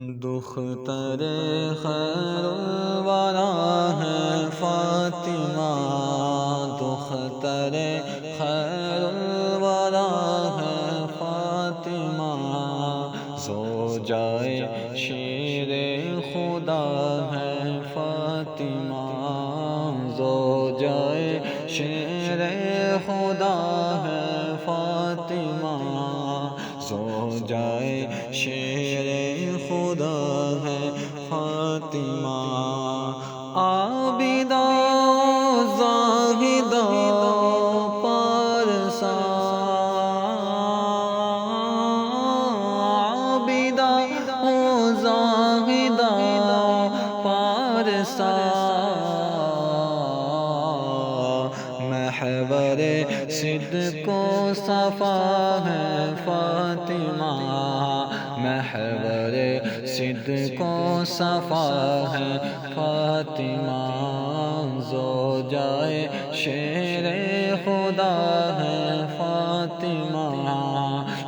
دختر خیر الورا ہے فاطمہ، دختر خیر الورا ہے فاطمہ، زوجائے شیر خدا ہے فاطمہ، زوجائے شیر خدا ہے فاطمہ، زوجائے شیر خدا ہے فاطمہ، عابدہ زاہدہ پارسا، عابدہ زاہدہ پارسا، محور صدق و صفا ہے فاطمہ، محور صدق و صفا ہے فاطمہ، زوجائے شیر خدا ہے فاطمہ،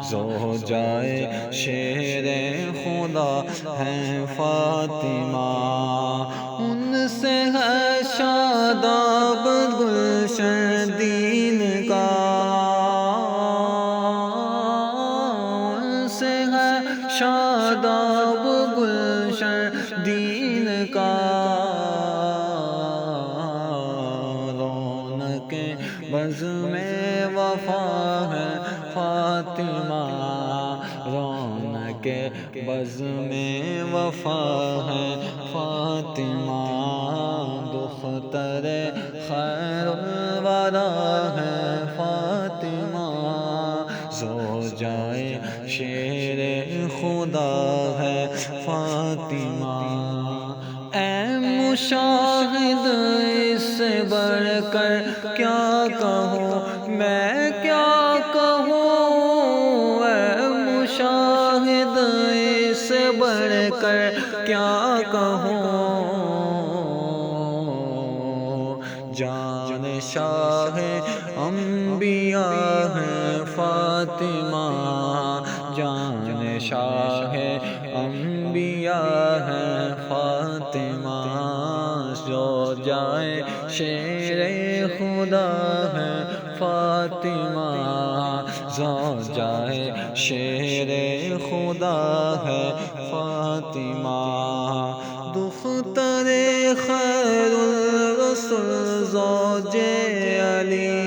زوجائے شیر خدا ہے فاطمہ، ان سے ہے شاداب گلشن دین کا، ان سے ہے شاداب گلشن دین کا، رونق بزم وفا ہے فاطمہ، رونق بزم وفا ہے فاطمہ، دختر خیر الورا ہے فاطمہ، زوجائے شیر خدا ہے فاطمہ، اے مشاہد اس سے بڑھ کر کیا کہوں میں، کیا کہوں، اے مشاہد اس سے بڑھ کر کیا کہوں، جان شاہ انبیاء ہے فاطمہ، جان شاہ انبیاء ہے فاطمہ، زوجائے شیر خدا ہے فاطمہ، زوجائے شیر خدا ہے فاطمہ، دختر خیر الرسل زوج علی،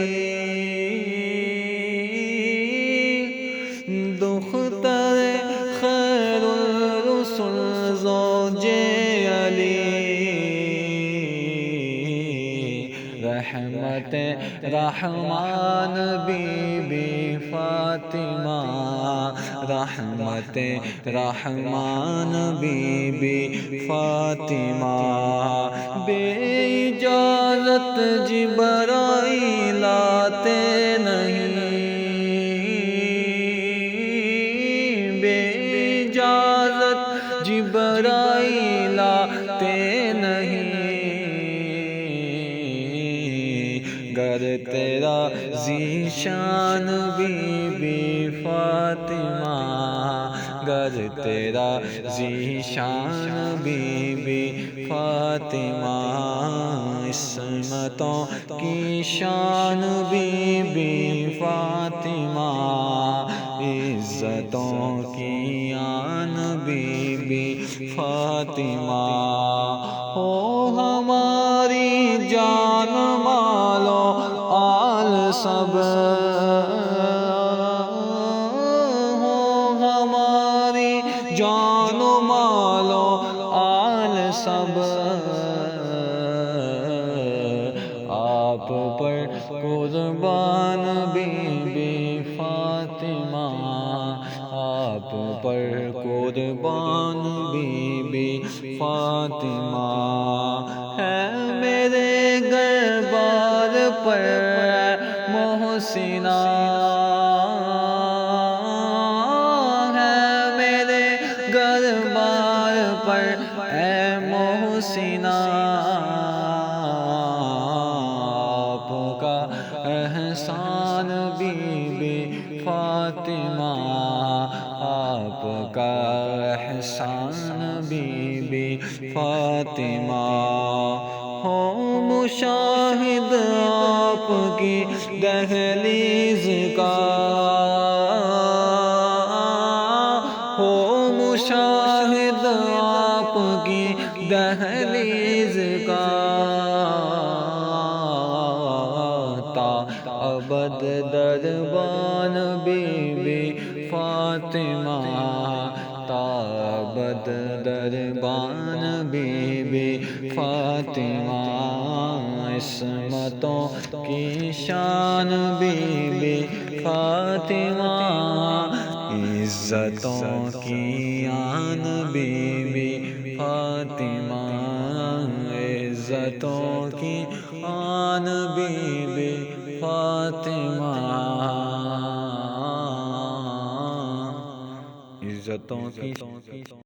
دختر خیر الرسل زوج علی، رحمت رحمان بی بی فاطمہ، رحمت رحمان بی بی فاطمہ، بے اجازت جبرائیل آتے نہیں، بے اجازت جبرائیل آتے نہیں، گر تیرا ذیشان بی بی فاطمہ، گر تیرا ذیشان بی بی فاطمہ، عصمتوں کی شان بی بی فاطمہ، عزتوں کی آن بی بی فاطمہ، ہو ہماری جان مالو آل سب، ہو ہماری جان و مالو آل سب، آپ پر قربان بی بی فاطمہ، آپ پر قربان بی بی فاطمہ، ہے میرے دربار پر محسنہ، ہے میرے دربار پر اے محسنہ، آپ کا احسان بی بی فاطمہ، آپ کا احسان بی بی فاطمہ ہو مشاہد آپ کی دہلیز کا، ہو مشاہد آپ کی دہلیز کا، تا ابد دربان بی بی فاطمہ، تا ابد دربان بی بی فاطمہ، عصمتوں کی شان بی بی فاطمہ، عزتوں کی آن بی بی فاطمہ، عزتوں کی آن بی بی فاطمہ، عزتوں کی